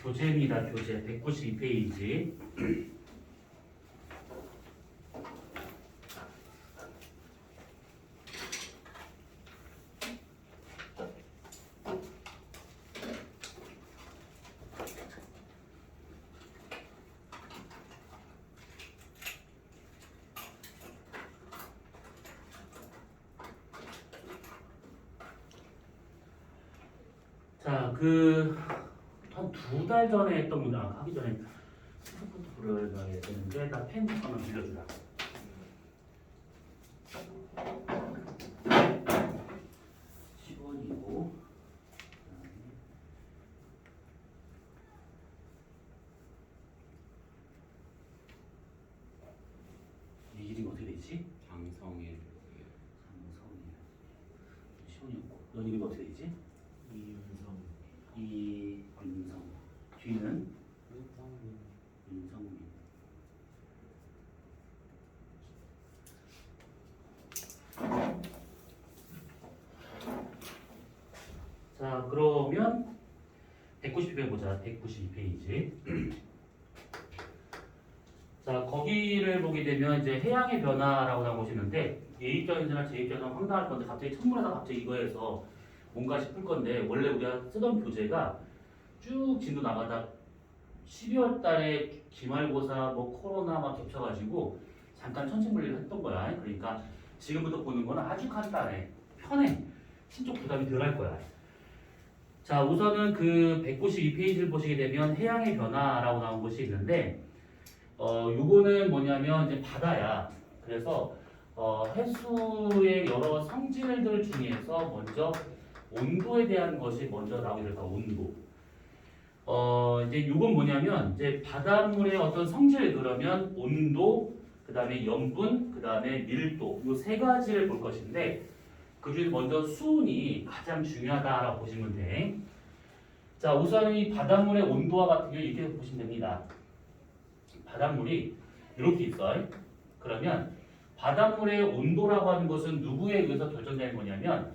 교재입니다. 교재 192페이지. 자, 한 2달 전에 했던 문제, 하기 전에 스포츠를 가야 되는데, 나 펜 잠깐만 빌려주라. (10원이고) 이 이름이 어떻게 되지? 장성일. 장성일. (10원이었고) 넌 이름이 어떻게 되지? 이윤성. 이윤성. 뒤는 윤성민. 윤성민. 자, 그러면 192페이지 보자. 192페이지. 자, 거기를 보게 되면 이제 해양의 변화라고 나온 것이 있는데, 얘 입장에서나 제 입장에서는 황당할 건데 갑자기 천문에서 갑자기 이거에서 뭔가 싶을 건데, 원래 우리가 쓰던 교재가 쭉 진도 나가다 12월 달에 기말고사 뭐 코로나 막 겹쳐가지고 잠깐 천천물리를 했던 거야. 그러니까 지금부터 보는 거는 아주 간단해. 편해. 신쪽 부담이 덜 할 거야. 자, 우선은 그 192페이지를 보시게 되면 해양의 변화라고 나온 것이 있는데, 요거는 뭐냐면 이제 바다야. 그래서 해수의 여러 성질들 중에서 먼저 온도에 대한 것이 먼저 나오게 될까, 온도. 이제 요건 뭐냐면 이제 바닷물의 어떤 성질, 그러면 온도, 그 다음에 염분, 그 다음에 밀도, 요 세 가지를 볼 것인데, 그 중에서 먼저 수온이 가장 중요하다라고 보시면 돼. 자, 우선 이 바닷물의 온도와 같은 경우 이렇게 보시면 됩니다. 바닷물이 이렇게 있어요. 그러면 바닷물의 온도라고 하는 것은 누구에 의해서 결정되는 거냐면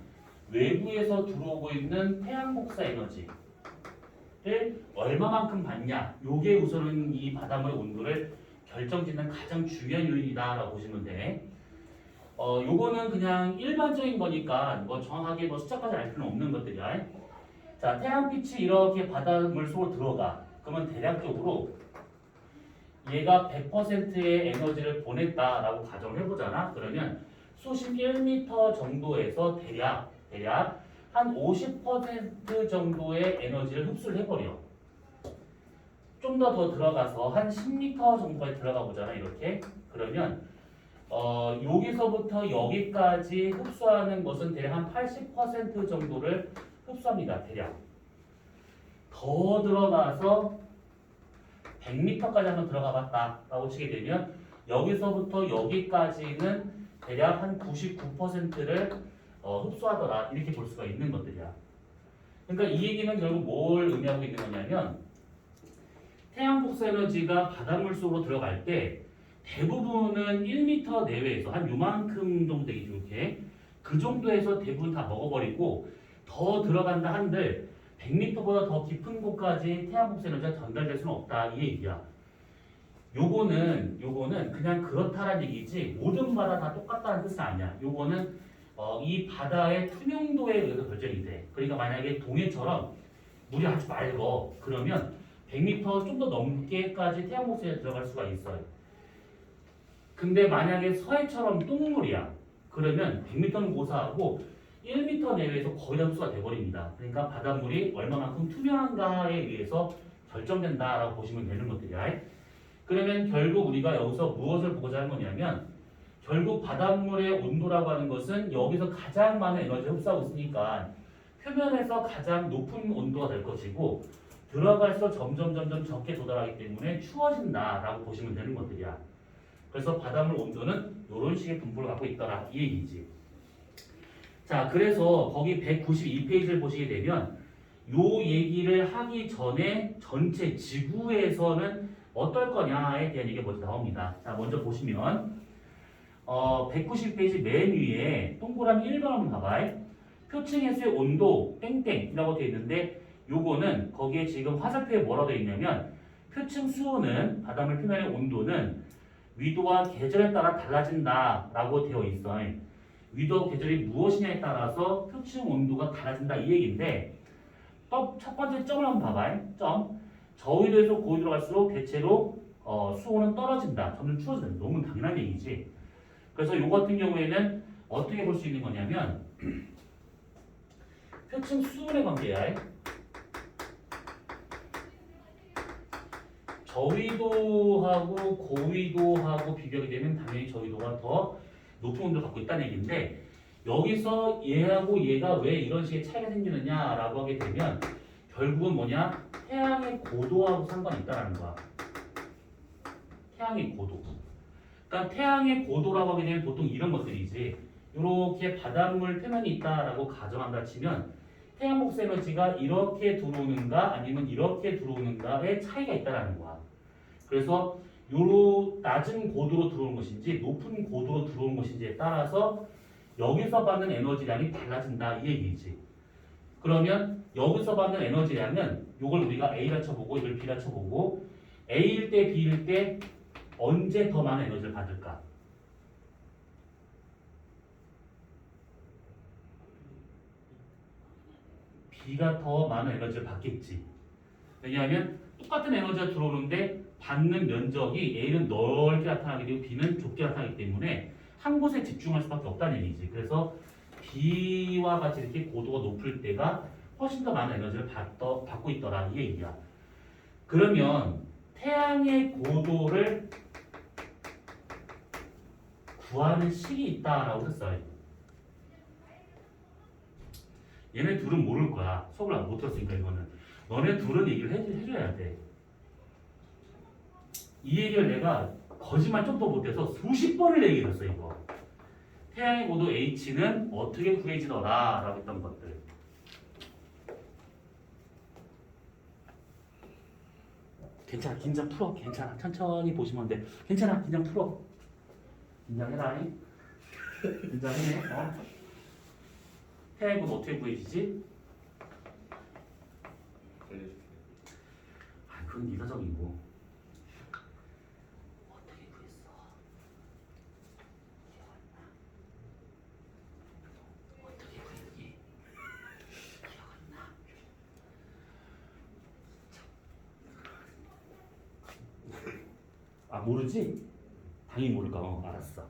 외부에서 들어오고 있는 태양 복사 에너지를 얼마만큼 받냐, 요게 우선은 이 바닷물의 온도를 결정짓는 가장 중요한 요인이다라고 보시면 돼. 요거는 그냥 일반적인 거니까 뭐 정확하게 뭐 숫자까지 알 필요는 없는 것들이야. 자, 태양빛이 이렇게 바닷물 속으로 들어가. 그러면 대략적으로 얘가 100%의 에너지를 보냈다라고 가정을 해보잖아. 그러면 수심 1m 정도에서 대략 한 50% 정도의 에너지를 흡수를 해버려. 좀 더 들어가서 한 10m 정도까지 들어가 보잖아. 이렇게. 그러면 여기서부터 여기까지 흡수하는 것은 대략 한 80% 정도를 흡수합니다. 대략. 더 들어가서 100m까지 한번 들어가 봤다라고 치게 되면 여기서부터 여기까지는 대략 한 99%를 흡수하더라, 이렇게 볼 수가 있는 것들이야. 그러니까 이 얘기는 결국 뭘 의미하고 있는 거냐면 태양 복사 에너지가 바닷물 속으로 들어갈 때 대부분은 1m 내외에서 한 요만큼 정도 되겠죠. 이렇게 그 정도에서 대부분 다 먹어버리고, 더 들어간다 한들 100m보다 더 깊은 곳까지 태양 복사 에너지가 전달될 수는 없다, 이 얘기야. 요거는 그냥 그렇다라는 얘기지 모든 바다 다 똑같다는 뜻은 아니야. 요거는 이 바다의 투명도에 의해서 결정이 돼. 그러니까 만약에 동해처럼 물이 아주 맑어, 그러면 100m 좀 더 넘게까지 태양 복사 에너지가 들어갈 수가 있어요. 근데 만약에 서해처럼 똥물이야, 그러면 100m는 고사하고 1m 내외에서 거의 다 흡수가 돼버립니다. 그러니까 바닷물이 얼마만큼 투명한가에 의해서 결정된다라고 보시면 되는 것들이야. 그러면 결국 우리가 여기서 무엇을 보고자 하는 거냐면, 결국 바닷물의 온도라고 하는 것은 여기서 가장 많은 에너지를 흡수하고 있으니까 표면에서 가장 높은 온도가 될 것이고, 들어갈수록 점점 적게 도달하기 때문에 추워진다라고 보시면 되는 것들이야. 그래서 바닷물 온도는 이런 식의 분포를 갖고 있더라, 이 얘기지. 자, 그래서 거기 192페이지를 보시게 되면 요 얘기를 하기 전에 전체 지구에서는 어떨 거냐에 대한 얘기가 먼저 나옵니다. 자, 먼저 보시면 190페이지 맨 위에 동그라미 1번 한번 봐봐요. 표층 해수의 온도 땡땡이라고 되어 있는데 요거는 거기에 지금 화살표에 뭐라고 되어 있냐면 표층 수온은 바닷물 표면의 온도는 위도와 계절에 따라 달라진다라고 되어 있어. 위도와 계절이 무엇이냐에 따라서 표층 온도가 달라진다 이 얘기인데 첫 번째 점을 한번 봐봐. 점. 저위도에서 고위도로 갈수록 대체로 수온은 떨어진다. 점점 추워진다. 너무 당연한 얘기지. 그래서 요 같은 경우에는 어떻게 볼 수 있는 거냐면 표층 수온의 관계야. 저위도하고 고위도하고 비교하게 되면 당연히 저위도가 더 높은 온도를 갖고 있다는 얘기인데 여기서 얘하고 얘가 왜 이런 식의 차이가 생기느냐라고 하게 되면 결국은 뭐냐? 태양의 고도하고 상관이 있다는 거야. 태양의 고도. 그러니까 태양의 고도라고 하게 되면 보통 이런 것들이지. 이렇게 바닷물 표면이 있다라고 가정한다 치면 태양 복사 에너지가 이렇게 들어오는가 아니면 이렇게 들어오는가의 차이가 있다라는 거야. 그래서 요 낮은 고도로 들어오는 것인지 높은 고도로 들어오는 것인지에 따라서 여기서 받는 에너지량이 달라진다 이 얘기지. 그러면 여기서 받는 에너지량은 이걸 우리가 A라 쳐보고 이걸 B라 쳐보고 A일 때 B일 때 언제 더 많은 에너지를 받을까? B가 더 많은 에너지를 받겠지. 왜냐하면 똑같은 에너지가 들어오는데 받는 면적이 A는 넓게 나타나게 되고 B는 좁게 나타나기 때문에 한 곳에 집중할 수밖에 없다는 얘기지. 그래서 B와 같이 이렇게 고도가 높을 때가 훨씬 더 많은 에너지를 받고 있더라 이 얘기야. 그러면 태양의 고도를 구하는 식이 있다라고 했어요. 얘네 둘은 모를 거야. 수업을 못 들었으니까 이거는. 너네 둘은 얘기를 해줘야 돼. 이 얘기를 내가 거짓말 좀 더 못해서 수십 번을 얘기했어 이거. 태양의 고도 H는 어떻게 구해지더라 라고 했던 것들. 괜찮아. 긴장 풀어. 괜찮아. 천천히 보시면 돼. 괜찮아. 긴장 풀어. 긴장해라. 긴장해. 태양의 고도 어떻게 구해지지? 아, 그건 이사적이고. 어떻게 구했어? 기억 안 나. 어떻게 구했니? 기억 안 나. 아, 모르지? 당연히 모를까? 알았어.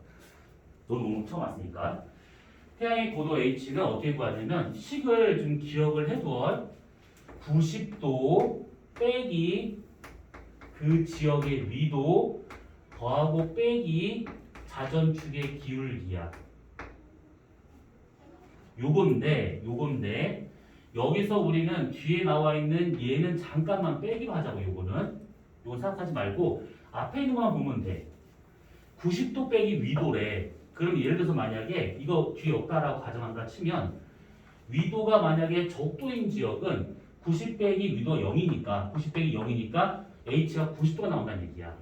넌 오늘 처음 왔으니까. 태양의 고도 H는 어떻게 구하냐면 식을 좀 기억을 해둬. 90도 빼기 그 지역의 위도 더하고 빼기 자전축의 기울기야. 요건데 여기서 우리는 뒤에 나와 있는 얘는 잠깐만 빼기로 하자고. 요건 생각하지 말고 앞에 있는 것만 보면 돼. 90도 빼기 위도래. 그럼 예를 들어서 만약에 이거 뒤에 없다라고 가정한다 치면 위도가 만약에 적도인 지역은 90 빼기 위도가 0이니까 90 빼기 0이니까 H가 90도가 나온다는 얘기야.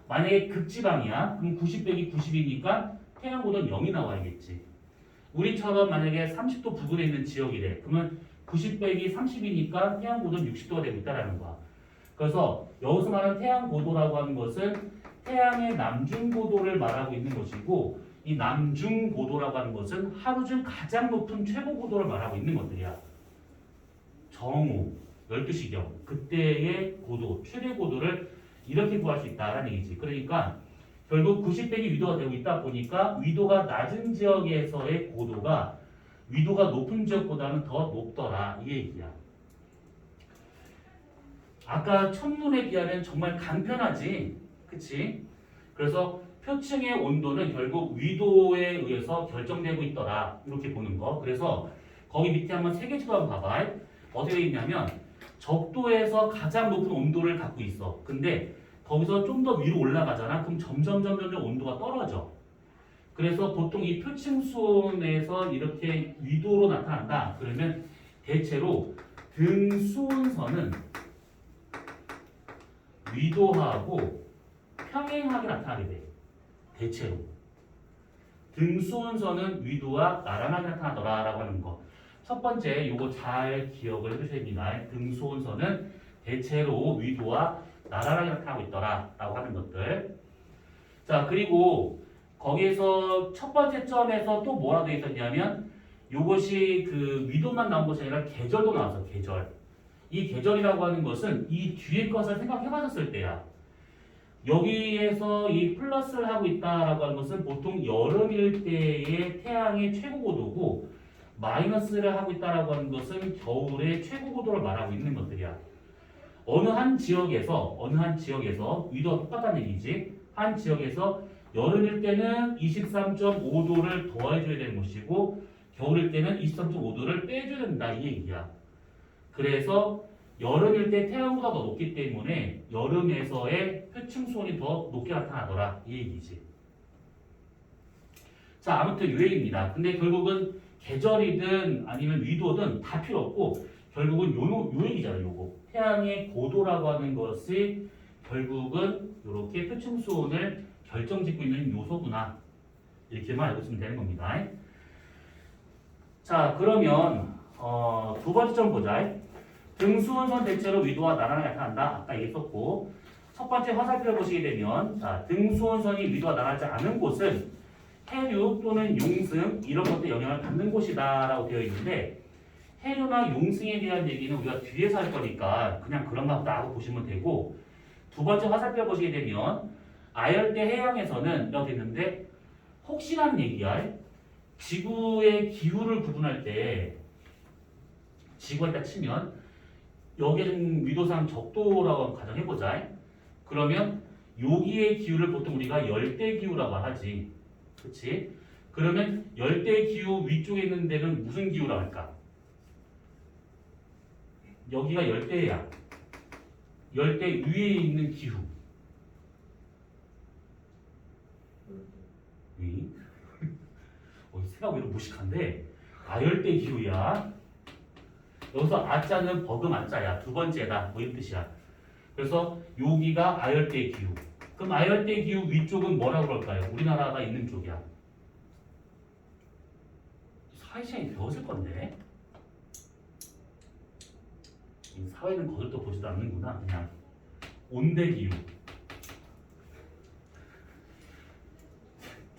만약에 극지방이야. 그럼 90 빼기 90이니까 태양 고도는 0이 나와야겠지. 우리처럼 만약에 30도 부근에 있는 지역이래. 그러면 90 빼기 30이니까 태양 고도는 60도가 되고 있다는 거야. 그래서 여기서 말하는 태양 고도라고 하는 것은 태양의 남중 고도를 말하고 있는 것이고 이 남중 고도라고 하는 것은 하루 중 가장 높은 최고 고도를 말하고 있는 것들이야. 정오 12시경 그때의 고도 최대 고도를 이렇게 구할 수 있다라는 얘기지. 그러니까 결국 90 빼기 위도가 되고 있다 보니까 위도가 낮은 지역에서의 고도가 위도가 높은 지역보다는 더 높더라 이 얘기야. 아까 첫눈에 비하면 정말 간편하지. 그치? 그래서 표층의 온도는 결국 위도에 의해서 결정되고 있더라. 이렇게 보는 거. 그래서 거기 밑에 한번 세계지도 한번 봐봐. 어떻게 있냐면 적도에서 가장 높은 온도를 갖고 있어. 근데 거기서 좀 더 위로 올라가잖아. 그럼 점점 온도가 떨어져. 그래서 보통 이 표층 수온에서 이렇게 위도로 나타난다. 그러면 대체로 등 수온선은 위도하고 평행하게 나타나게 돼. 대체로. 등 수온선은 위도와 나란하게 나타나더라라고 하는 거. 첫 번째 요거 잘 기억을 해주셔야 됩니다. 등수온선은 대체로 위도와 나란하게 나타나고 있더라 라고 하는 것들. 자, 그리고 거기에서 첫 번째 점에서 또 뭐라 되어 있었냐면 요것이 그 위도만 나온 것이 아니라 계절도 나왔어. 계절. 이 계절이라고 하는 것은 이 뒤에 것을 생각해 봤었을 때야. 여기에서 이 플러스를 하고 있다라고 하는 것은 보통 여름일 때의 태양의 최고 고도고, 마이너스를 하고 있다라고 하는 것은 겨울의 최고 고도를 말하고 있는 것들이야. 어느 한 지역에서 위도가 똑같다는 얘기지. 한 지역에서 여름일 때는 23.5도를 더해줘야 되는 것이고 겨울일 때는 23.5도를 빼줘야 된다 이 얘기야. 그래서 여름일 때 태양보다 더 높기 때문에 여름에서의 표층수온이 더 높게 나타나더라 이 얘기지. 자, 아무튼 요 얘기입니다. 근데 결국은 계절이든 아니면 위도든 다 필요 없고 결국은 요 얘기잖아. 요거 태양의 고도라고 하는 것이 결국은 이렇게 표층수온을 결정짓고 있는 요소구나 이렇게만 알고 있으면 되는 겁니다. 자, 그러면 두 번째 점 보자. 등수온선 대체로 위도와 나란하게 나타난다. 아까 얘기했었고, 첫 번째 화살표를 보시게 되면, 자, 등수온선이 위도와 나란하지 않은 곳은 해류 또는 용승 이런 것들 영향을 받는 곳이다라고 되어 있는데, 해류나 용승에 대한 얘기는 우리가 뒤에서 할 거니까 그냥 그런가 보다 하고 보시면 되고, 두 번째 화살표 보시게 되면 아열대 해양에서는 이렇게 있는데 혹시라는 얘기야. 지구의 기후를 구분할 때 지구가 있다 치면 여기는 위도상 적도라고 가정해보자. 그러면 여기의 기후를 보통 우리가 열대 기후라고 하지. 그치? 그러면 열대 기후 위쪽에 있는 데는 무슨 기후라고 할까? 여기가 열대야. 열대 위에 있는 기후. 위? 생각 왜 이렇게 무식한데? 아열대 기후야. 여기서 아자는 버금 아자야. 두 번째다. 뭐 이런 뜻이야. 그래서 여기가 아열대 기후. 그럼 아열대 기후 위쪽은 뭐라고 그럴까요? 우리나라가 있는 쪽이야. 사회시간에 배웠을 건데. 이 사회는 거들떠 보지도 않는구나. 그냥 온대 기후.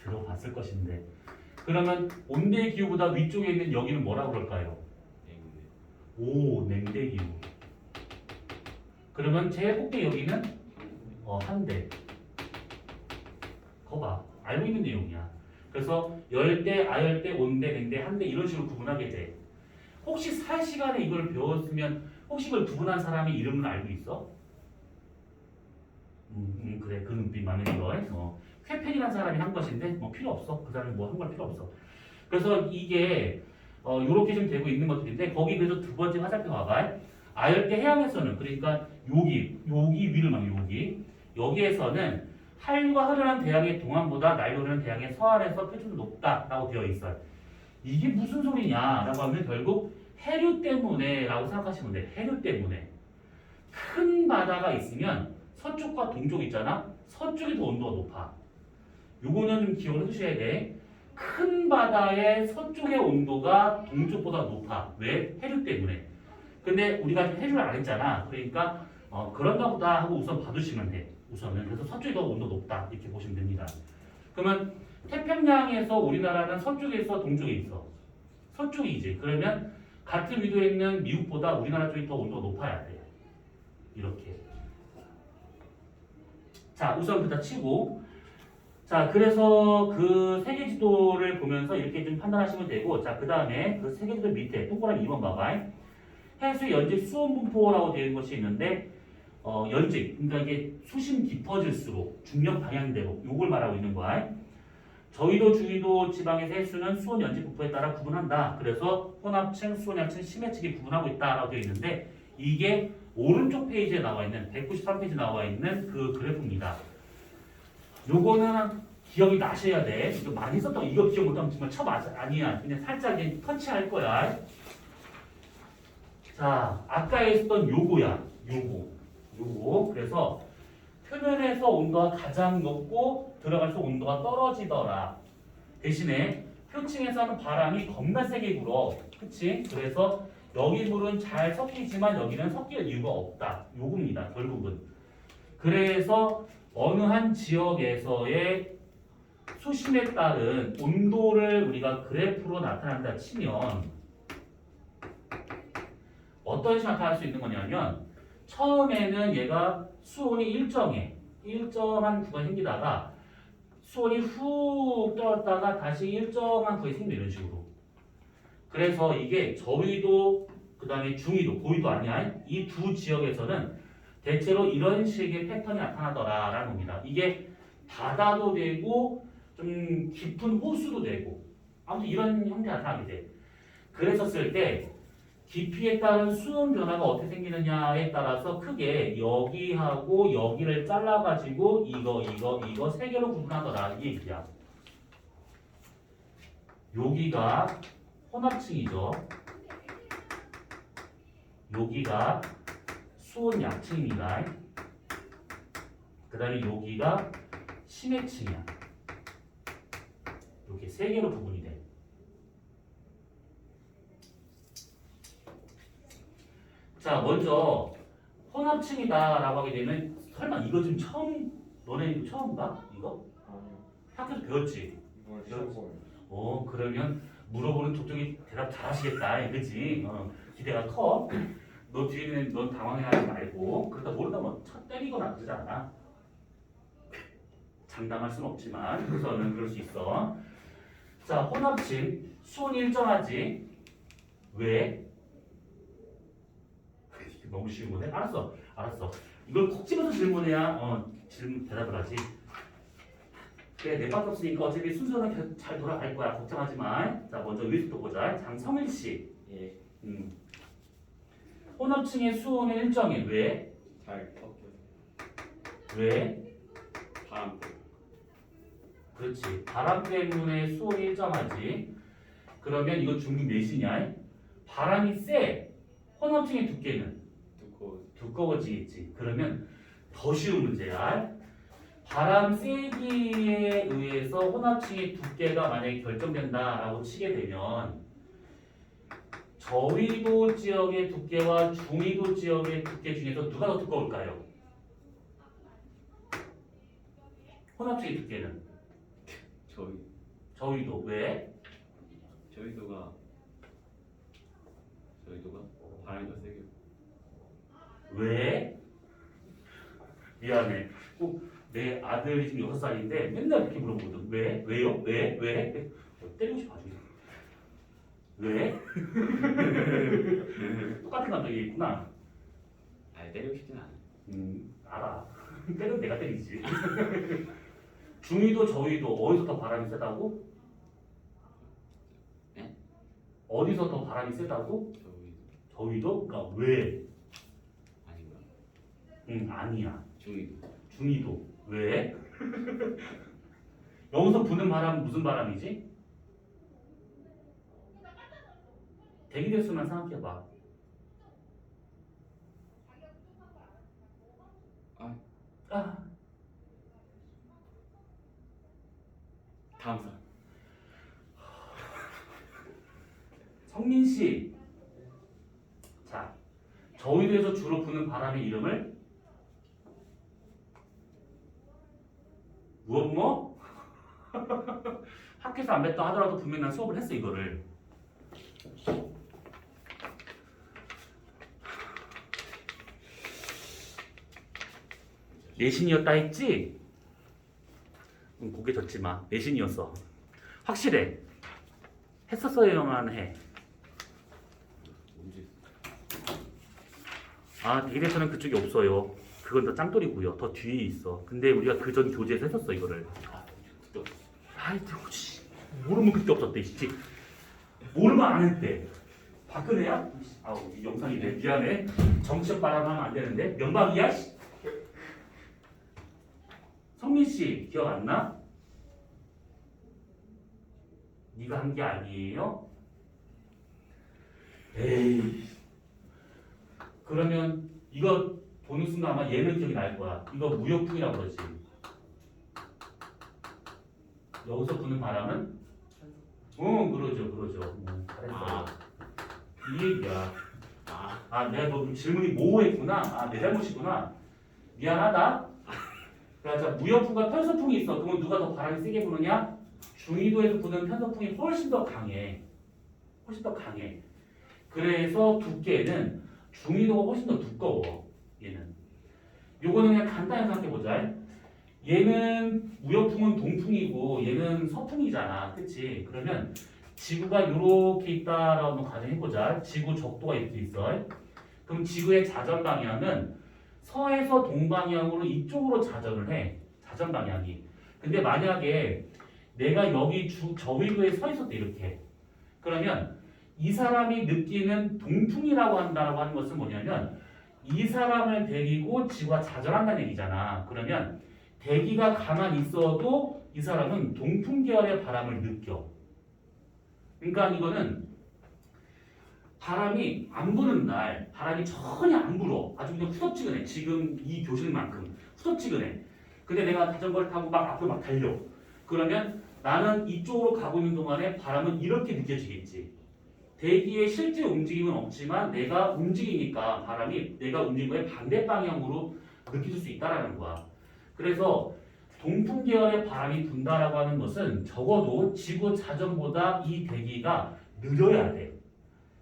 들어봤을 것인데. 그러면 온대 기후보다 위쪽에 있는 여기는 뭐라고 그럴까요? 오, 냉대 기후. 그러면 제일 꼭대기 여기는 한대. 거봐, 알고 있는 내용이야. 그래서 열대, 아열대, 온대, 냉대, 한대 이런 식으로 구분하게 돼. 혹시 살 시간에 이걸 배웠으면 혹시 이걸 구분한 사람의 이름은 알고 있어? 그래, 그 눈빛 마음에 들어. 쾌펜이라는 사람이 한 것인데 뭐 필요 없어. 그 사람이 뭐 한 걸 필요 없어. 그래서 이게 요렇게 좀 되고 있는 것들인데 거기 그래서 두 번째 화살표 봐봐. 아열대 해양에서는 그러니까 여기 위를 말해 여기에서는 한류가 흐르는 대양의 동안보다 날로 흐르는 대양의 서안에서 표준도 높다라고 되어 있어요. 이게 무슨 소리냐라고 하면 결국 해류 때문에라고 생각하시면 돼. 해류 때문에 큰 바다가 있으면 서쪽과 동쪽 있잖아. 서쪽이 더 온도가 높아. 요거는 좀 기억을 해주셔야 돼. 큰 바다의 서쪽의 온도가 동쪽보다 높아. 왜? 해류 때문에. 근데 우리가 지금 해류를 안 했잖아. 그러니까 그런가 보다 하고 우선 봐두시면 돼. 우선은. 그래서 서쪽이 더 온도 높다. 이렇게 보시면 됩니다. 그러면 태평양에서 우리나라는 서쪽에 있어? 동쪽에 있어? 서쪽이지. 그러면 같은 위도에 있는 미국보다 우리나라 쪽이 더 온도가 높아야 돼. 이렇게. 자, 우선 그다 치고. 자, 그래서 그 세계 지도를 보면서 이렇게 좀 판단하시면 되고, 자, 그 다음에 그 세계 지도 밑에 동그라미 2번 봐봐. 해수 연직 수온 분포라고 되어 있는 것이 있는데, 연직, 그러니까 이게 수심 깊어질수록 중력 방향대로 요걸 말하고 있는 거야. 저희도 주위도 지방의 해수는 수온 연직 분포에 따라 구분한다. 그래서 혼합층, 수온양층, 심해층이 구분하고 있다라고 되어 있는데, 이게 오른쪽 페이지에 나와 있는 193페이지 나와 있는 그 그래프입니다. 요거는 기억이 나셔야 돼. 이거 많이 썼던 이거 기억 못하면 정말 아니야. 그냥 살짝 터치할 거야. 자, 아까 했던 요거야. 요거. 그래서 표면에서 온도가 가장 높고 들어갈수록 온도가 떨어지더라. 대신에 표층에서는 바람이 겁나 세게 불어. 그치? 그래서 여기 물은 잘 섞이지만 여기는 섞일 이유가 없다. 요겁니다. 결국은. 그래서 어느 한 지역에서의 수심에 따른 온도를 우리가 그래프로 나타낸다 치면 어떤 식으로 나타날 수 있는 거냐면 처음에는 얘가 수온이 일정한 구간이 생기다가 수온이 훅 떨어졌다가 다시 일정한 구간이 생긴다 이런 식으로. 그래서 이게 저위도 그 다음에 중위도 고위도 아니야. 이 두 지역에서는 대체로 이런 식의 패턴이 나타나더라라는 겁니다. 이게 바다도 되고 좀 깊은 호수도 되고 아무튼 이런 형태가 나타나게 돼. 그랬었을 때 깊이에 따른 수온 변화가 어떻게 생기느냐에 따라서 크게 여기하고 여기를 잘라가지고 이거 세 개로 구분하더라 이 얘기야. 여기가 혼합층이죠. 여기가 수온 약층입니다. 그 다음에 여기가 심해층이야. 이렇게 세 개로 구분이 돼. 자, 먼저 혼합층이다라고 하게 되면 설마 이거 좀 너네 이거 처음 봐? 이거? 아니요. 학교에서 배웠지? 이걸 시험 보여요. 그러면 물어보는 족족이 대답 잘하시겠다, 그치? 기대가 커. 너 뒤에는 넌 당황해하지 말고 그러다 모르다 뭐 때리거나 그러지 않아. 장담할 순 없지만 우선은 그럴 수 있어. 자, 혼합층 수온이 일정하지. 왜? 너무 쉬운 거네. 알았어. 이걸 콕 집어서 질문해야 질문 대답을 하지. 그래, 내 밖에 없으니까 어차피 순서는 잘 돌아갈 거야. 걱정하지 마. 자, 먼저 위부터 보자. 장성일 씨. 예. 혼합층의 수온은 일정해. 왜? 잘 섞여요. 왜? 바람 때문에. 그렇지. 바람 때문에 수온이 일정하지. 그러면 이거 중국 내신이야. 바람이 세. 혼합층의 두께는 두꺼워지겠지. 그러면 더 쉬운 문제야. 바람 세기에 의해서 혼합층의 두께가 만약에 결정된다라고 치게 되면 저위도 지역의 두께와 중위도 지역의 두께 중에서 누가 더 두꺼울까요? 혼합층의 두께는 저위도. 왜? 저희도가 바람이 더 세게. 왜? 미안해. 꼭 내 아들이 지금 6살인데 맨날 그렇게 물어보거든. 왜? 왜요? 왜? 때리고 싶어 아주. 왜? 똑같은 감정이 있구나. 아니 때리고 싶진 않아. 알아. 때리면 내가 때리지. 중위도 저위도 어디서 더 바람이 세다고? 네? 어디서 더 바람이 세다고? 저위도? 그러니까 왜? 아닌가? 아니야. 중위도. 중위도. 왜? 여기서 부는 바람은 무슨 바람이지? 대기대수만 생각해봐. 다음 사람. 성민 씨. 자, 저위도에서 주로 부는 바람의 이름을 무엇? 학교에서 안 뱉다 하더라도 분명히 난 수업을 했어 이거를. 내신이었다 했지? 고개 젓지 마. 내신이었어. 확실해. 했었어야만 해. 언제? 대기대서는 그쪽이 없어요. 그건 더 짱돌이고요. 더 뒤에 있어. 근데 우리가 그 전 교재에서 했었어 이거를. 씨. 모르면 그때 없었대. 씨. 모르면 안 했대. 박근혜야? 이 영상이네. 미안해. 정치적 발언하면 안 되는데. 명박이야? 씨. 성민 씨 기억 안 나? 네가 한 게 아니에요? 에이. 그러면 이거 보는 순간 아마 얘는 기억이 날 거야. 이거 무역풍이라고 그러지. 여기서 부는 바람은? 그러죠. 잘했어요. 이 얘기야. 아, 내가 너 질문이 모호했구나. 내 잘못이구나. 미안하다. 그러니까 무역풍과 편서풍이 있어. 그러면 누가 더 바람이 세게 부느냐? 중위도에서 부는 편서풍이 훨씬 더 강해. 훨씬 더 강해. 그래서 두께는 중위도가 훨씬 더 두꺼워. 얘는. 요거는 그냥 간단히 생각해보자. 얘는 무역풍은 동풍이고 얘는 서풍이잖아. 그치? 그러면 지구가 이렇게 있다라고 한번 가정해보자. 지구 적도가 이렇게 있어. 그럼 지구의 자전 방향은 서에서 동방향으로 이쪽으로 자전을 해. 자전 방향이. 근데 만약에 내가 여기 저위도에 서 있었대 이렇게. 그러면 이 사람이 느끼는 동풍이라고 한다고 하는 것은 뭐냐면 이 사람을 데리고 지구가 자전한다는 얘기잖아. 그러면 대기가 가만히 있어도 이 사람은 동풍 계열의 바람을 느껴. 그러니까 이거는 바람이 안 부는 날, 바람이 전혀 안 불어. 아주 그냥 후덥지근해. 지금 이 교실만큼 후덥지근해. 근데 내가 자전거를 타고 막 앞으로 막 달려. 그러면 나는 이쪽으로 가고 있는 동안에 바람은 이렇게 느껴지겠지. 대기의 실제 움직임은 없지만 내가 움직이니까 바람이 내가 움직인 거에 반대 방향으로 느껴질 수 있다라는 거야. 그래서 동풍 계열의 바람이 분다라고 하는 것은 적어도 지구 자전보다 이 대기가 느려야 돼.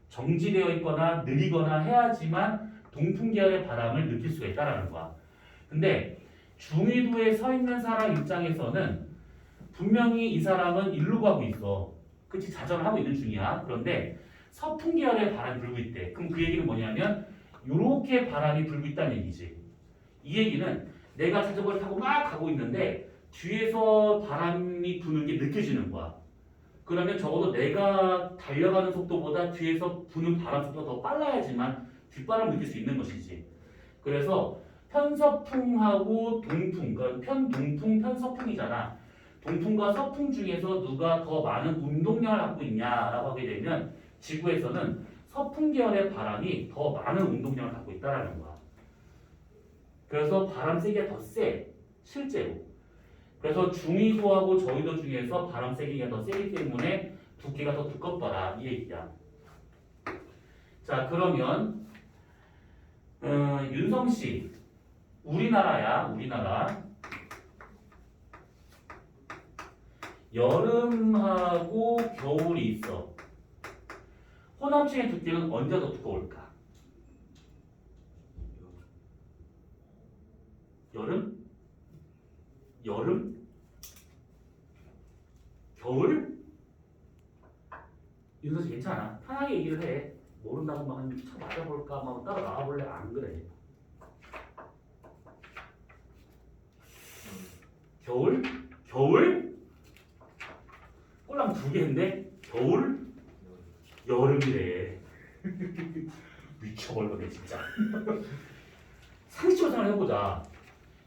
정지되어 있거나 느리거나 해야지만 동풍 계열의 바람을 느낄 수가 있다라는 거야. 근데 중위도에 서 있는 사람 입장에서는 분명히 이 사람은 일로 가고 있어. 그치? 자전을 하고 있는 중이야. 그런데 서풍 계열의 바람이 불고 있대. 그럼 그 얘기는 뭐냐면 이렇게 바람이 불고 있다는 얘기지. 이 얘기는 내가 자전거를 타고 막 가고 있는데 뒤에서 바람이 부는 게 느껴지는 거야. 그러면 적어도 내가 달려가는 속도보다 뒤에서 부는 바람 속도가 더 빨라야지만 뒷바람을 느낄 수 있는 것이지. 그래서 편서풍하고 동풍, 그러니까 편동풍, 편서풍이잖아. 동풍과 서풍 중에서 누가 더 많은 운동량을 갖고 있냐라고 하게 되면 지구에서는 서풍 계열의 바람이 더 많은 운동량을 갖고 있다라는 거야. 그래서 바람 세기가 더 세, 실제로. 그래서 중위도하고 저위도 중에서 바람 세기가 더 세기 때문에 두께가 더 두껍더라 이 얘기야. 자 그러면 윤성 씨, 우리나라야, 우리나라. 여름하고 겨울이 있어. 혼합층의 두께는 언제 더 두꺼울까? 여름? 여름? 겨울? 윤서 씨 괜찮아. 편하게 얘기를 해. 모른다고 막 차 맞아볼까? 막 따라 나와볼래? 안 그래. 겨울? 겨울? 꼴랑 두 개인데? 겨울? 여름이래. 미쳐버리겠네 진짜. 상식적으로 생각을 해보자.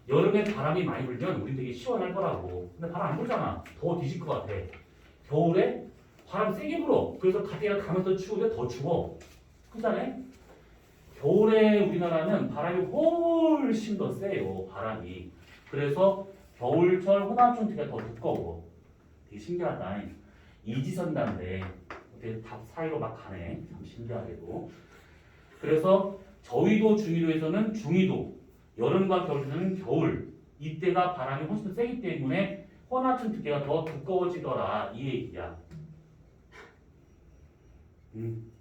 여름에 바람이 많이 불면 우린 되게 시원할 거라고. 근데 바람 안 불잖아. 더 뒤질 것 같아. 겨울에 바람 세게 불어. 그래서 가뜩이나 가면서 추운데 더 추워. 그렇잖아요? 겨울에 우리나라는 바람이 훨씬 더 세요. 바람이. 그래서 겨울철 혼합층 두께가 더 두꺼워. 되게 신기하다. 이지선단데 어떻게 답 사이로 막 가네. 참 신기하게도. 그래서 저위도 중위도에서는 중위도, 여름과 겨울에는 겨울, 이때가 바람이 훨씬 더 세기 때문에 혼합층 두께가 더 두꺼워지더라 이 얘기야.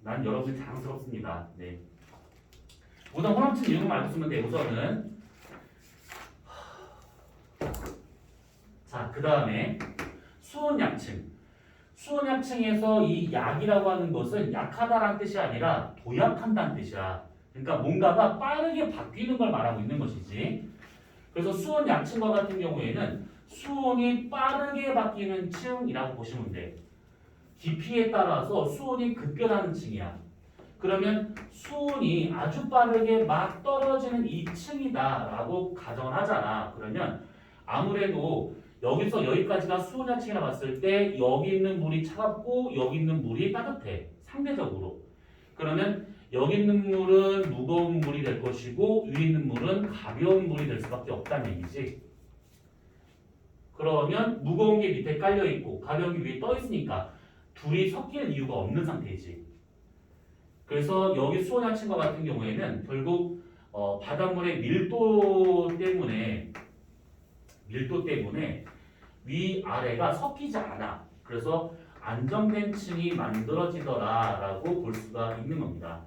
난 여러분이 자랑스럽습니다. 네. 우선 혼합층 이름을 알고 쓰면 돼. 우선은 자, 그 다음에 수온약층. 수온약층에서 이 약이라고 하는 것은 약하다라는 뜻이 아니라 도약한다는 뜻이야. 그러니까 뭔가가 빠르게 바뀌는 걸 말하고 있는 것이지. 그래서 수온약층과 같은 경우에는 수온이 빠르게 바뀌는 층이라고 보시면 돼. 깊이에 따라서 수온이 급변하는 층이야. 그러면 수온이 아주 빠르게 막 떨어지는 이 층이다라고 가정을 하잖아. 그러면 아무래도 여기서 여기까지가 수온약층이라 봤을 때 여기 있는 물이 차갑고 여기 있는 물이 따뜻해. 상대적으로. 그러면 여기 있는 물은 무거운 물이 될 것이고 위에 있는 물은 가벼운 물이 될 수밖에 없다는 얘기지. 그러면 무거운 게 밑에 깔려 있고 가벼운 게 위에 떠 있으니까 둘이 섞이는 이유가 없는 상태이지. 그래서 여기 수온양층과 같은 경우에는 결국 바닷물의 밀도 때문에 위아래가 섞이지 않아. 그래서 안정된 층이 만들어지더라라고 볼 수가 있는 겁니다.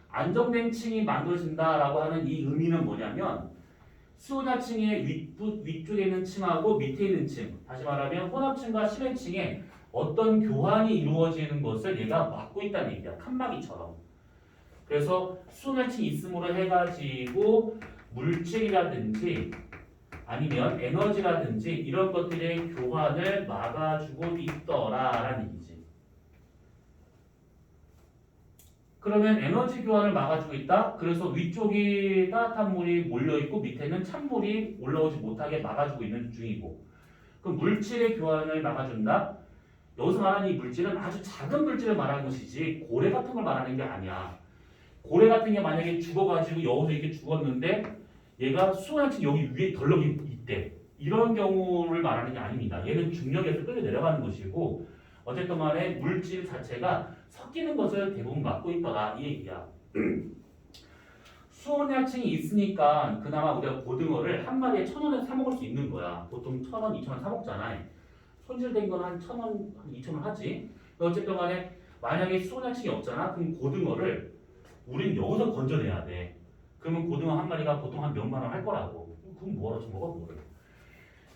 안정된 층이 만들어진다라고 하는 이 의미는 뭐냐면 수온하층의 위쪽에 있는 층하고 밑에 있는 층, 다시 말하면 혼합층과 심해층에 어떤 교환이 이루어지는 것을 얘가 막고 있다는 얘기야. 칸막이처럼. 그래서 수온하층이 있음으로 해가지고 물질이라든지 아니면 에너지라든지 이런 것들의 교환을 막아주고 있더라라는 얘기지. 그러면 에너지 교환을 막아주고 있다? 그래서 위쪽이 따뜻한 물이 몰려있고 밑에는 찬물이 올라오지 못하게 막아주고 있는 중이고, 그럼 물질의 교환을 막아준다? 여기서 말하는 이 물질은 아주 작은 물질을 말하는 것이지 고래 같은 걸 말하는 게 아니야. 고래 같은 게 만약에 죽어가지고 여기서 이렇게 죽었는데 얘가 수온하층 여기 위에 덜럭이 있대. 이런 경우를 말하는 게 아닙니다. 얘는 중력에서 끌려 내려가는 것이고 어쨌든 간에 물질 자체가 섞이는 것을 대부분 막고 있더라 이 얘기야. 수온하층이 있으니까 그나마 우리가 고등어를 한 마리에 1,000원에 사 먹을 수 있는 거야. 보통 1,000원, 2,000원 사 먹잖아. 손질된 건 한 1,000원, 한 2,000원 하지. 어쨌든 간에 만약에 수온하층이 없잖아. 그럼 고등어를 우린 여기서 건져내야 돼. 그러면 고등어 한 마리가 보통 한 몇만 원 할 거라고. 그럼 뭐하러 먹어 뭐를.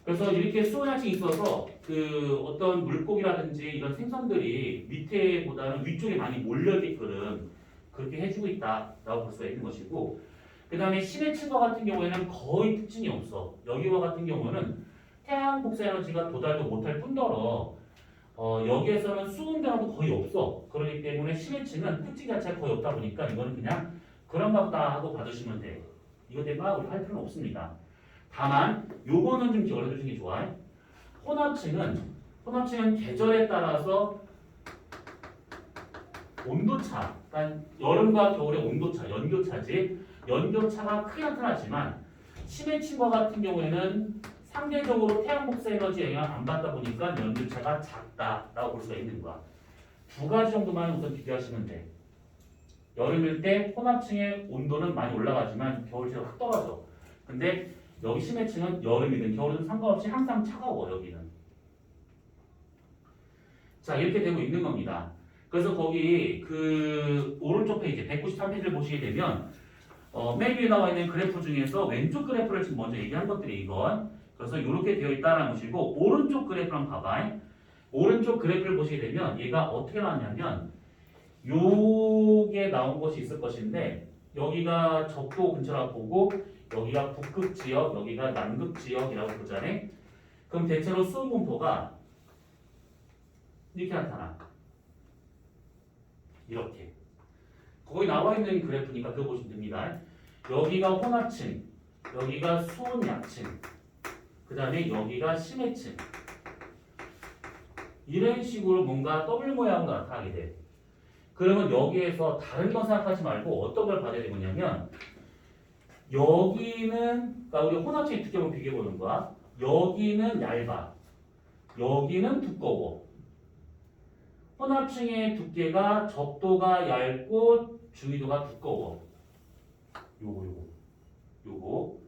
그래서 이렇게 수온하층이 있어서 그 어떤 물고기라든지 이런 생선들이 밑에보다는 위쪽에 많이 몰려있거든. 그렇게 해주고 있다라고 볼 수가 있는 것이고, 그 다음에 심해층과 같은 경우에는 거의 특징이 없어. 여기와 같은 경우는 태양 복사 에너지가 도달도 못할 뿐더러 여기에서는 수온 변화도 거의 없어. 그렇기 때문에 심해층은 특징 자체가 거의 없다 보니까 이거는 그냥 그런가 보다 하고 받으시면 돼. 이것 때문에 막 우리 할 필요는 없습니다. 다만 요거는 좀 기억해 두시는 게 좋아. 혼합층은 계절에 따라서 온도차, 그러니까 여름과 겨울의 온도차, 연교차지. 연교차가 크게 나타나지만 심해층과 같은 경우에는 상대적으로 태양 복사 에너지 영향 안 받다 보니까 연교차가 작다라고 볼 수가 있는 거야. 두 가지 정도만 우선 비교하시면 돼. 여름일 때 혼합층의 온도는 많이 올라가지만 겨울처럼 확 떨어져. 근데 여기 심해층은 여름이든 겨울이든 상관없이 항상 차가워 여기는. 자 이렇게 되고 있는 겁니다. 그래서 거기 그 오른쪽 페이지 193페이지를 보시게 되면 맨 위에 나와 있는 그래프 중에서 왼쪽 그래프를 지금 먼저 얘기한 것들이 이건. 그래서 이렇게 되어 있다는 것이고 오른쪽 그래프랑 봐봐. 오른쪽 그래프를 보시게 되면 얘가 어떻게 나왔냐면 요게 나온 것이 있을 것인데 여기가 적도 근처라고 보고 여기가 북극 지역, 여기가 남극 지역이라고 보자네. 그럼 대체로 수온 분포가 이렇게 나타나. 이렇게. 거기 나와 있는 그래프니까 그거 보시면 됩니다. 여기가 혼합층, 여기가 수온 약층, 그 다음에 여기가 심해층. 이런 식으로 뭔가 W 모양으로 나타나게 돼. 그러면 여기에서 다른 거 생각하지 말고 어떤 걸 봐야 되느냐면 여기는, 그러니까 우리 혼합층의 두께만 비교해 보는 거야. 여기는 얇아. 여기는 두꺼워. 혼합층의 두께가 적도가 얇고 중위도가 두꺼워. 요거.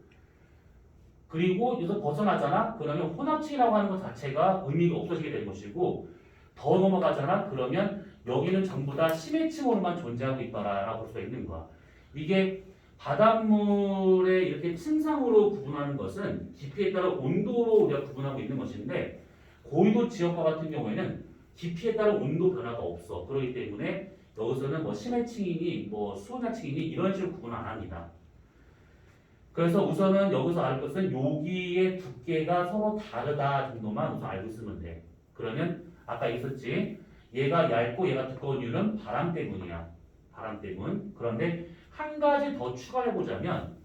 그리고 여기서 벗어나잖아? 그러면 혼합층이라고 하는 것 자체가 의미가 없어지게 되는 것이고 더 넘어가잖아? 그러면 여기는 전부 다 심해층으로만 존재하고 있더라라고 볼 수가 있는 거야. 이게 바닷물에 이렇게 층상으로 구분하는 것은 깊이에 따라 온도로 우리가 구분하고 있는 것인데 고위도 지역과 같은 경우에는 깊이에 따라 온도 변화가 없어. 그렇기 때문에 여기서는 뭐 심해층이니 뭐 수온하층이니 이런 식으로 구분 안 합니다. 그래서 우선은 여기서 알 것은 여기의 두께가 서로 다르다 정도만 우선 알고 있으면 돼. 그러면 아까 있었지. 얘가 얇고 얘가 두꺼운 이유는 바람 때문이야. 바람 때문. 그런데 한 가지 더 추가해 보자면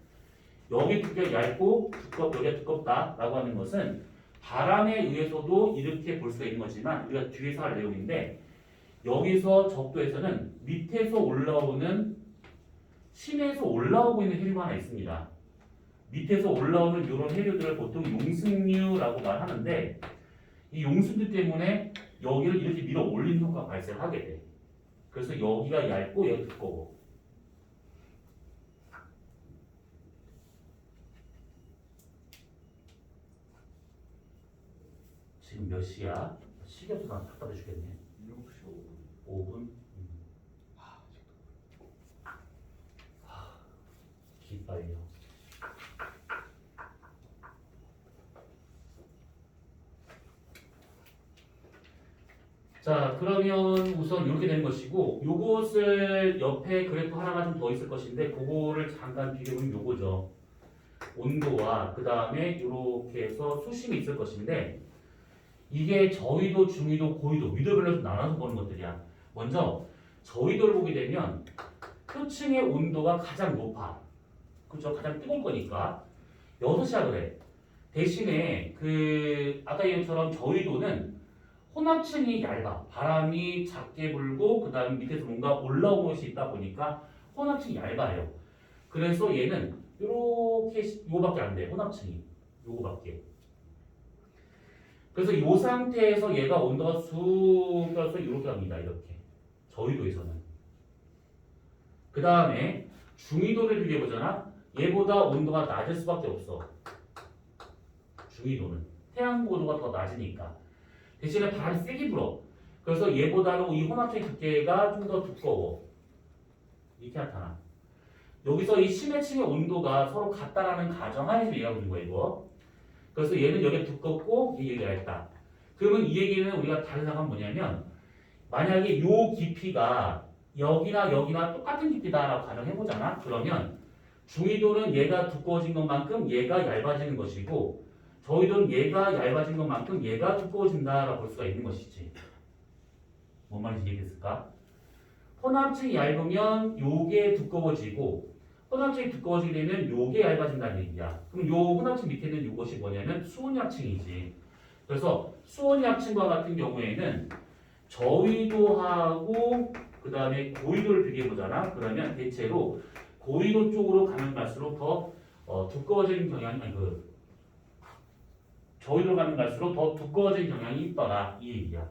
여기 두께가 얇고 여기가 두껍다라고 하는 것은 바람에 의해서도 이렇게 볼 수가 있는 거지만 우리가 뒤에서 할 내용인데 여기서 적도에서는 밑에서 올라오는 심해에서 올라오고 있는 해류가 하나 있습니다. 밑에서 올라오는 이런 해류들을 보통 용승류라고 말하는데 이 용승류 때문에 여기를 이렇게 밀어 올리는 효과가 발생하게 돼. 그래서 여기가 얇고 여기 두꺼워. 지금 몇 시야? 시계도 나 갖다 주겠네. 7시 5분. 5분? 아, 기빨려. 자, 그러면 우선 이렇게 된 것이고, 요것을 옆에 그래프 하나가 좀 더 있을 것인데, 그거를 잠깐 비교해보면 요거죠. 온도와 그 다음에 이렇게 해서 수심이 있을 것인데, 이게 저위도, 중위도, 고위도, 위도별로 좀 나눠서 보는 것들이야. 먼저 저위도를 보게 되면 표층의 온도가 가장 높아. 그죠? 가장 뜨거울 거니까. 6시야 그래. 대신에 그 아까 얘기처럼 저위도는 혼합층이 얇아. 바람이 작게 불고 그 다음 밑에서 뭔가 올라오는 것이 있다 보니까 혼합층이 얇아요. 그래서 얘는 요렇게 요거밖에 안 돼. 혼합층이 요거밖에. 그래서 이 상태에서 얘가 온도가 쑥 껴서 이렇게 갑니다. 이렇게. 저위도에서는. 그 다음에 중위도를 비교해보잖아. 얘보다 온도가 낮을 수밖에 없어. 중위도는. 태양 고도가 더 낮으니까. 대신에 바람이 세게 불어. 그래서 얘보다는 이 혼합층의 두께가 좀 더 두꺼워. 이렇게 나타나. 여기서 이 심해층의 온도가 서로 같다라는 가정하에서 얘기하고 있는 거야, 이거. 그래서 얘는 여기 두껍고 얘가 얇다. 그러면 이 얘기는 우리가 다른 상황은 뭐냐면 만약에 요 깊이가 여기나 여기나 똑같은 깊이다라고 가정해보잖아. 그러면 중위도는 얘가 두꺼워진 것만큼 얘가 얇아지는 것이고 저위도는 얘가 얇아진 것만큼 얘가 두꺼워진다라고 볼 수가 있는 것이지. 뭔 말인지 이해됐을까? 혼합층이 얇으면 요게 두꺼워지고 혼합층이 두꺼워지게 되면 요게 얇아진다는 얘기야. 그럼 요 혼합층 밑에 있는 요것이 뭐냐면 수온약층이지. 그래서 수온약층과 같은 경우에는 저위도하고 그 다음에 고위도를 비교해보잖아. 그러면 대체로 고위도 쪽으로 가면 갈수록 더 두꺼워지는 경향이 저위도로 가면 갈수록 더 두꺼워지는 경향이 있더라. 이 얘기야.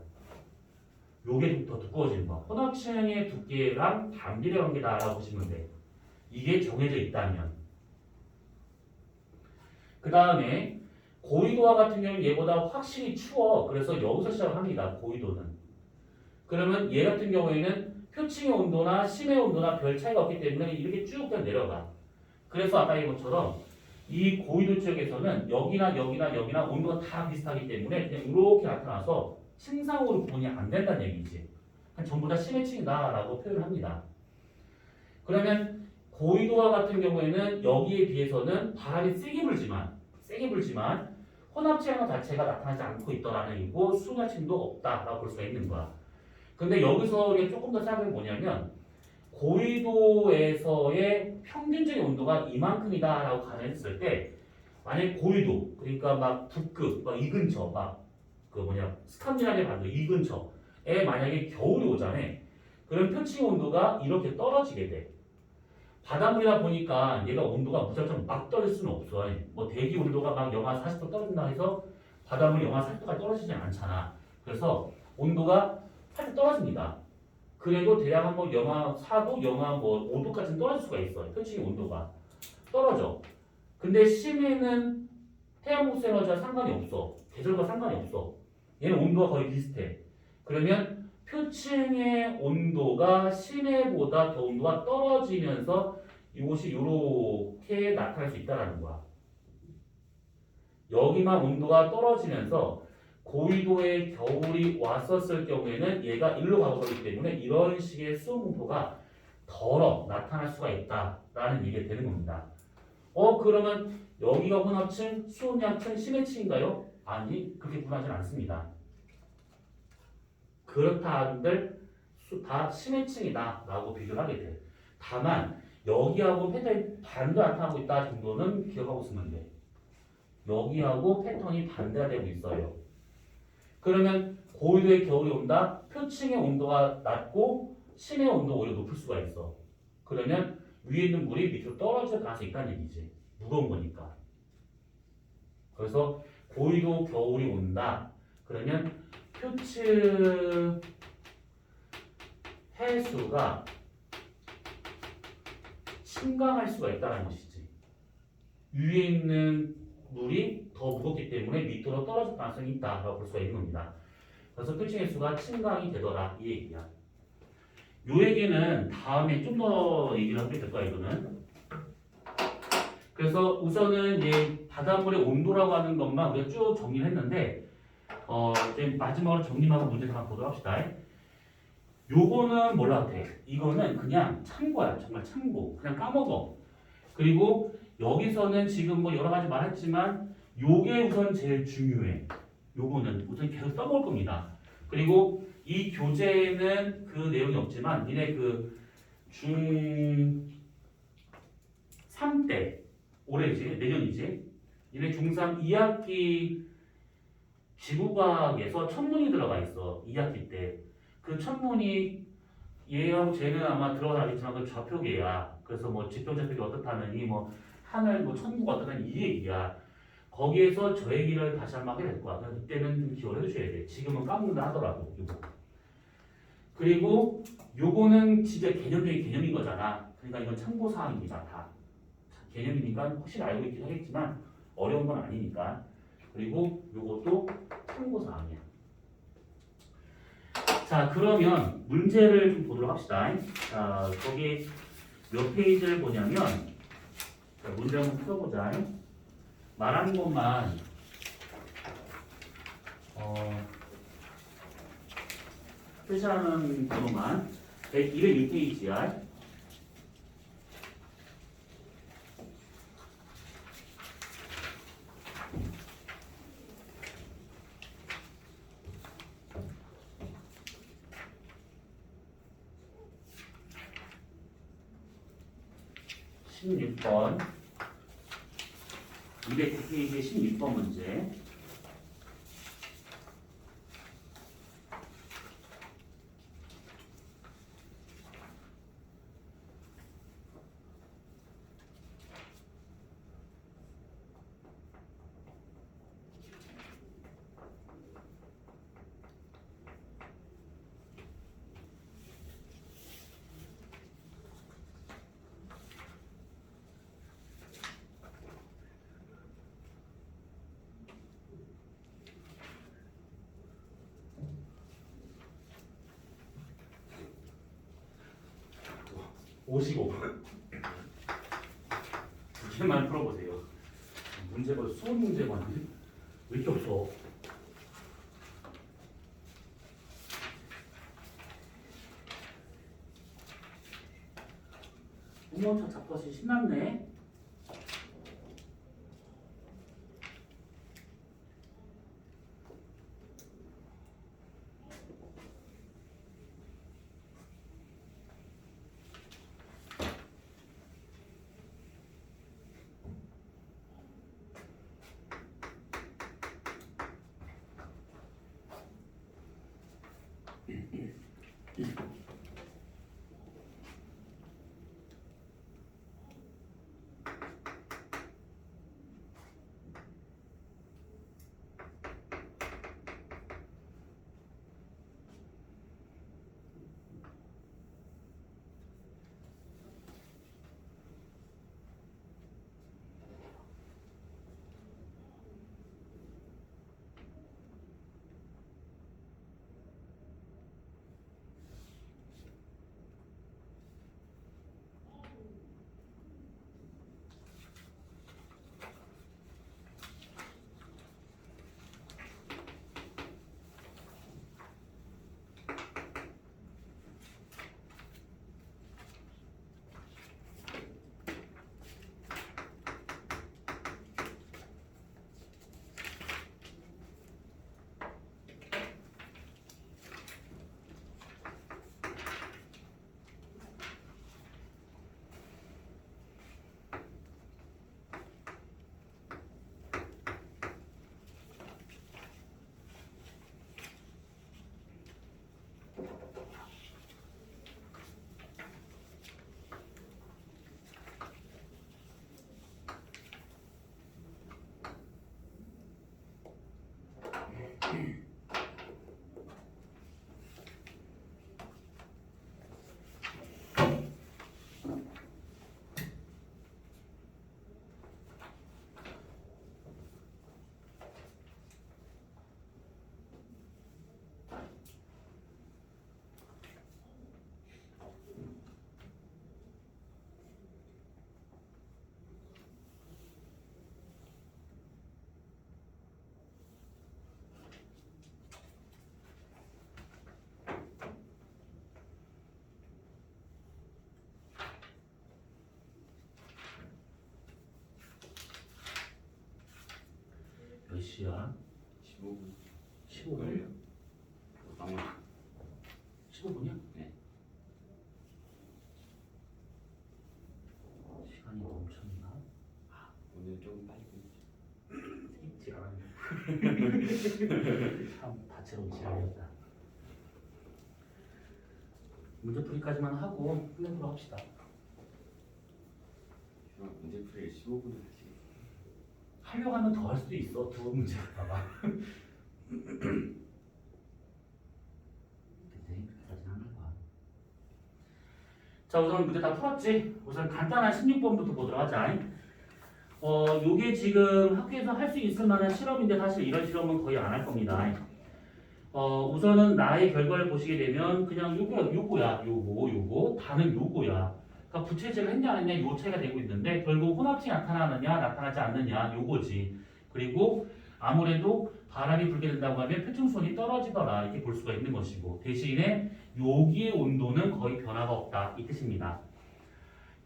요게 더 두꺼워지는 거. 혼합층의 두께랑 반비례 관계다라고 보시면 돼. 이게 정해져 있다면. 그 다음에 고위도와 같은 경우는 얘보다 확실히 추워. 그래서 여기서 시작을 합니다. 고위도는. 그러면 얘 같은 경우에는 표층의 온도나 심의 온도나 별 차이가 없기 때문에 이렇게 쭉 그냥 내려가. 그래서 아까 얘기한 것처럼 이 고위도 지역에서는 여기나 여기나 여기나 온도가 다 비슷하기 때문에 그냥 이렇게 나타나서 층상으로 구분이 안 된다는 얘기지. 전부 다 심의 층이다라고 표현을 합니다. 그러면 고위도와 같은 경우에는 여기에 비해서는 바람이 세게 불지만 혼합층 자체가 나타나지 않고 있더라는 얘기고 수온약층도 없다라고 볼 수가 있는 거야. 근데 여기서 우리가 조금 더 생각해 보냐면 고위도에서의 평균적인 온도가 이만큼이다라고 가정했을 때 만약 고위도 그러니까 막 북극 막 이 근처 막 그 스칸디나비아 반도 이 근처에 만약에 겨울이 오잖아. 그럼 표층 온도가 이렇게 떨어지게 돼. 바닷물이다 보니까 얘가 온도가 무작정 막 떨어질 수는 없어. 뭐 대기 온도가 막 영하 40도 떨어진다 해서 바닷물이 영하 40도까지 떨어지지 않잖아. 그래서 온도가 살짝 떨어집니다. 그래도 대략 한번 영하 4도, 영하 뭐 5도까지는 떨어질 수가 있어요. 표층의 온도가 떨어져. 근데 심해는 태양국수 에너지와 상관이 없어. 계절과 상관이 없어. 얘는 온도가 거의 비슷해. 그러면 표층의 온도가 심해보다 더 온도가 떨어지면서 이것이 이렇게 나타날 수 있다는 거야. 여기만 온도가 떨어지면서 고위도의 겨울이 왔었을 경우에는 얘가 일로 가버리기 때문에 이런 식의 수온 분포가 덜어 나타날 수가 있다라는 얘기가 되는 겁니다. 그러면 여기가 혼합층, 수온약층, 심해층인가요? 아니, 그렇게 구분하지 않습니다. 그렇다 한들 다 심해층이다 라고 비교를 하게 돼. 다만 여기하고 패턴이 반대 나타나고 있다 정도는 기억하고 있으면 돼. 여기하고 패턴이 반대가 되고 있어요. 그러면 고위도의 겨울이 온다. 표층의 온도가 낮고 심의 온도가 오히려 높을 수가 있어. 그러면 위에 있는 물이 밑으로 떨어질 가능성이 있다는 얘기지. 무거운 거니까. 그래서 고위도 겨울이 온다. 그러면 표층 해수가 침강할 수가 있다는 것이지. 위에 있는 물이 더 무겁기 때문에 밑으로 떨어질 가능성이 있다라고 볼 수가 있는 겁니다. 그래서 필층 해수가 침강이 되더라 이 얘기야. 요 얘기는 다음에 좀 더 얘기를 하게 될 거야 이거는. 그래서 우선은 이제 바닷물의 온도라고 하는 것만 우리가 쭉 정리를 했는데 이제 마지막으로 정리하고 문제를 한번 보도록 합시다. 요거는 몰라 같아. 이거는 그냥 참고야. 정말 참고. 그냥 까먹어. 그리고 여기서는 지금 뭐 여러 가지 말했지만 요게 우선 제일 중요해. 요거는 우선 계속 써볼 겁니다. 그리고 이 교재에는 그 내용이 없지만 니네 그 중3 때 올해지 내년이지 니네 중3 2학기 지구과학에서 천문이 들어가 있어 2학기 때. 그 천문이 얘하고 쟤는 아마 들어가서 알겠지만 그 좌표계야. 그래서 뭐 지평좌표가 어떻다느니 뭐 하늘 뭐 천구가 어떻다니 이 얘기야. 거기에서 저 얘기를 다시 한번 하게 될 거야. 그래서 그때는 좀 기억을 해주셔야 돼. 지금은 까먹는다 하더라도 이거. 그리고 요거는 진짜 개념적인 개념인 거잖아. 그러니까 이건 참고사항입니다. 다. 개념이니까 혹시 알고 있긴 하겠지만 어려운 건 아니니까. 그리고 요것도 참고사항이야. 자, 그러면 문제를 좀 보도록 합시다. 자, 거기 몇 페이지를 보냐면, 자, 문제 한번 풀어보자. 말하는 것만, 표시하는 것만 206페이지야. (16번) 209페이지의 16번 문제. (55) 문제만 풀어보세요. 문제가 수업 문제만 왜 이렇게 없어? 어머, 저 잡것이 신났네. 시야? 15분. 15분? 걸려. 나머지 15분이야? 네. 시간이 멈췄나? 오늘 좀 빨리 끝냈죠. 지랄하네. 참 다채로운 지랄이었다. 문제풀이까지만 하고 끝내도록 합시다. 그럼 문제 풀이를 15분을 하지. 하려고 하면 더 할 수도 있어. 두 문제 봐봐. 근데 그렇게까지는 안 할 거야. 자, 우선 문제 다 풀었지? 우선 간단한 16번부터 보도록 하자. 요게 지금 학교에서 할 수 있을 만한 실험인데 사실 이런 실험은 거의 안 할 겁니다. 우선은 나의 결과를 보시게 되면 그냥 요거야. 요거 다는 요거야. 그러니까 부채질을 했냐 안 했냐 요 차이가 되고 있는데 결국 혼합층이 나타나느냐 나타나지 않느냐 요거지. 그리고 아무래도 바람이 불게 된다고 하면 표층수온이 떨어지더라 이렇게 볼 수가 있는 것이고 대신에 여기의 온도는 거의 변화가 없다 이 뜻입니다.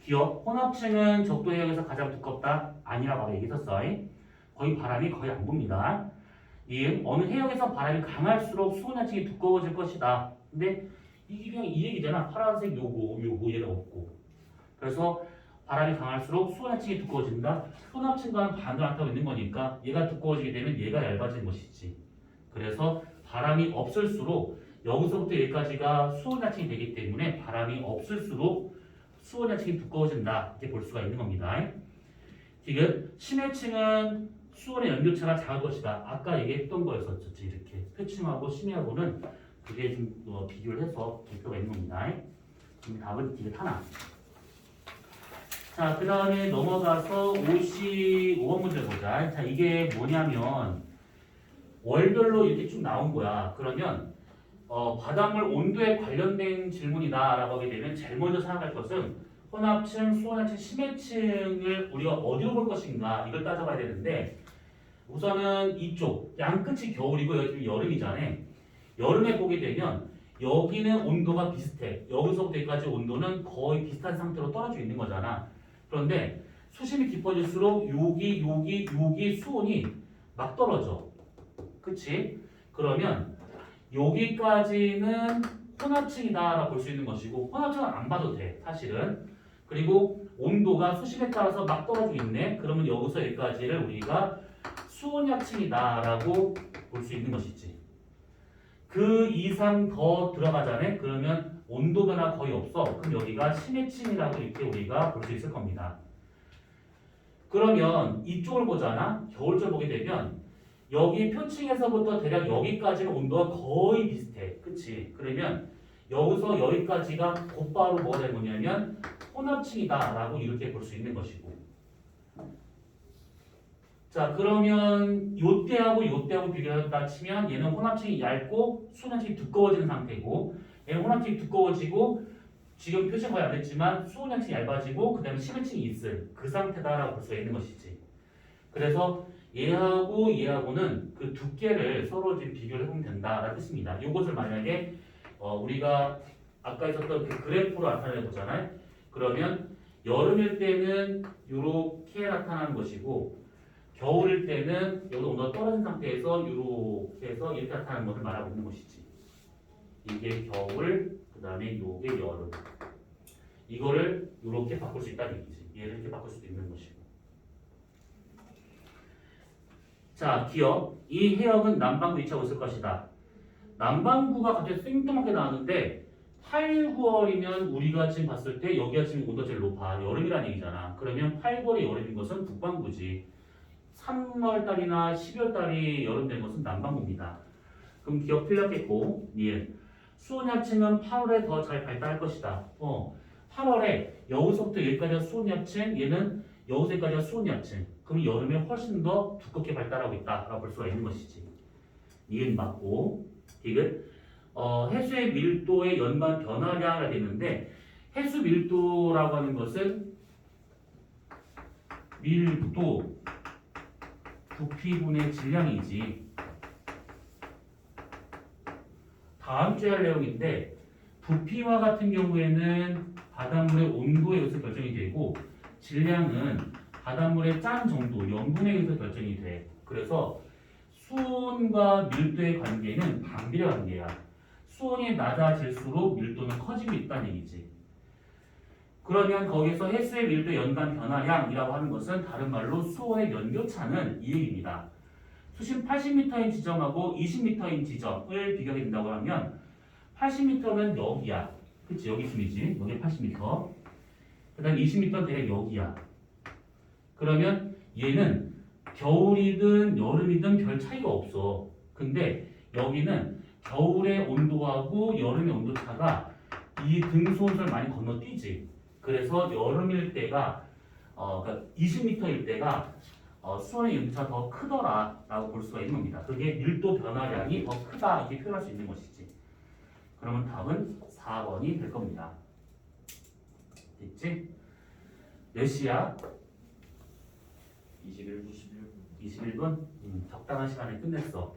기억 혼합층은 적도 해역에서 가장 두껍다 아니라고 아까 얘기했었어. 거의 바람이 거의 안 붑니다. 어느 해역에서 바람이 강할수록 수온하층이 두꺼워질 것이다. 근데 이게 그냥 이 얘기잖아. 파란색 요거 얘가 없고. 그래서 바람이 강할수록 수온하층이 두꺼워진다. 혼합층과는 반대로 나타나고 있는 거니까 얘가 두꺼워지게 되면 얘가 얇아지는 것이지. 그래서 바람이 없을수록 여기서부터 여기까지가 수온하층이 되기 때문에 바람이 없을수록 수온하층이 두꺼워진다. 이렇게 볼 수가 있는 겁니다. 지금 심해층은 수온의 연교차가 작을 것이다. 아까 얘기했던 거였었지. 이렇게 표층하고 심해하고는 그게 좀 비교를 해서 볼 필요가 있는 겁니다. 그럼 답은 디귿 하나. 자, 그 다음에 넘어가서 55번 문제 보자. 자, 이게 뭐냐면 월별로 이렇게 쭉 나온 거야. 그러면 바닷물 온도에 관련된 질문이다라고 하게 되면 제일 먼저 생각할 것은 혼합층, 수온하층, 심해층을 우리가 어디로 볼 것인가 이걸 따져봐야 되는데 우선은 이쪽 양끝이 겨울이고 여기 지금 여름이잖아. 여름에 보게 되면 여기는 온도가 비슷해. 여기서부터 여기까지 온도는 거의 비슷한 상태로 떨어져 있는 거잖아. 그런데 수심이 깊어질수록 여기 수온이 막 떨어져. 그치? 그러면 여기까지는 혼합층이다라고 볼 수 있는 것이고 혼합층은 안 봐도 돼. 사실은. 그리고 온도가 수심에 따라서 막 떨어지고 있네. 그러면 여기서 여기까지를 우리가 수온약층이다라고 볼 수 있는 것이지. 그 이상 더 들어가자네. 그러면 온도 변화 거의 없어. 그럼 여기가 심해층이라고 이렇게 우리가 볼 수 있을 겁니다. 그러면 이쪽을 보잖아. 겨울철 보게 되면 여기 표층에서부터 대략 여기까지는 온도가 거의 비슷해. 그치? 그러면 여기서 여기까지가 곧바로 뭐가 되는 거냐면 혼합층이다라고 이렇게 볼 수 있는 것이고. 자, 그러면 요때하고 요때하고 비교한다 치면 얘는 혼합층이 얇고 수온양층이 두꺼워지는 상태고 얘는 혼합층이 두꺼워지고 지금 표시는 거의 안 됐지만 수온양층이 얇아지고 그 다음에 심해층이 있을 그 상태다라고 볼 수가 있는 것이지. 그래서 얘하고는 그 두께를 서로 지금 비교를 해보면 된다라는 뜻입니다. 이것을 만약에 우리가 아까 있었던 그 그래프로 나타내 보잖아요. 그러면 여름일 때는 이렇게 나타나는 것이고 겨울일 때는 여기 온도가 떨어진 상태에서 이렇게 해서 이렇게 나타나는 것을 말하고 있는 것이지. 이게 겨울, 그 다음에 이게 여름. 이거를 이렇게 바꿀 수 있다는 얘기지. 얘를 이렇게 바꿀 수도 있는 것이고. 자, 기억. 이 해역은 남반구 위치하고 있을 것이다. 남반구가 갑자기 생뚱하게 나왔는데 8, 9월이면 우리가 지금 봤을 때 여기가 지금 온도가 제일 높아. 여름이라는 얘기잖아. 그러면 8, 9월이 여름인 것은 북반구지. 3월달이나 12월달이 여름 된 것은 남반구입니다. 그럼 기억 틀렸겠고, 니은. 수온약층은 8월에 더 잘 발달할 것이다. 8월에 여기서부터 여기까지가 수온약층, 얘는 여기서 여기까지가 수온약층. 그럼 여름에 훨씬 더 두껍게 발달하고 있다라고 볼 수가 있는 것이지. 니은 맞고, 디귿. 해수의 밀도의 연간 변화량을 되는데 해수 밀도라고 하는 것은 밀도 부피분의 질량이지. 다음 주에 할 내용인데 부피와 같은 경우에는 바닷물의 온도에 의해서 결정이 되고 질량은 바닷물의 짠 정도, 염분에 의해서 결정이 돼. 그래서 수온과 밀도의 관계는 반비례 관계야. 수온이 낮아질수록 밀도는 커지고 있다는 얘기지. 그러면 거기서 해수의 밀도 연간 변화량이라고 하는 것은 다른 말로 수온의 연교차는 이 얘기입니다. 수심 80m인 지점하고 20m인 지점을 비교하게 된다고 하면 80m면 여기야. 그치? 여기쯤이지. 여기 80m. 그 다음 20m는 대략 여기야. 그러면 얘는 겨울이든 여름이든 별 차이가 없어. 근데 여기는 겨울의 온도하고 여름의 온도 차가 이 등수온선을 많이 건너뛰지. 그래서 여름일 때가 그러니까 20m일 때가 수온의 연차가 더 크더라라고 볼 수가 있는 겁니다. 그게 밀도 변화량이 더 크다 이렇게 표현할 수 있는 것이지. 그러면 답은 4번이 될 겁니다. 됐지? 몇 시야? 21분 11분 21분? 적당한 시간에 끝냈어.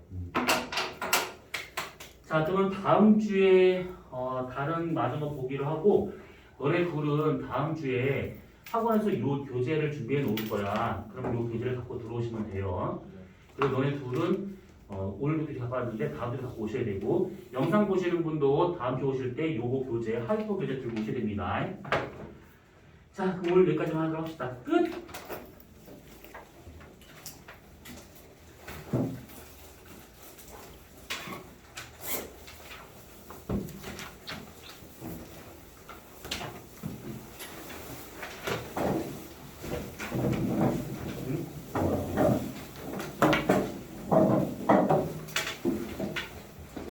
자, 그러면 다음 주에 다른 많은 거 보기로 하고 너네 둘은 다음 주에 학원에서 요 교재를 준비해 놓을 거야. 그럼 요 교재를 갖고 들어오시면 돼요. 그리고 너네 둘은 오늘부터 이렇게 갖고 왔는데 다음 주에 갖고 오셔야 되고 영상 보시는 분도 다음 주 오실 때 요거 교재, 하이퍼 교재 들고 오셔야 됩니다. 자, 그럼 오늘 여기까지만 하도록 합시다. 끝!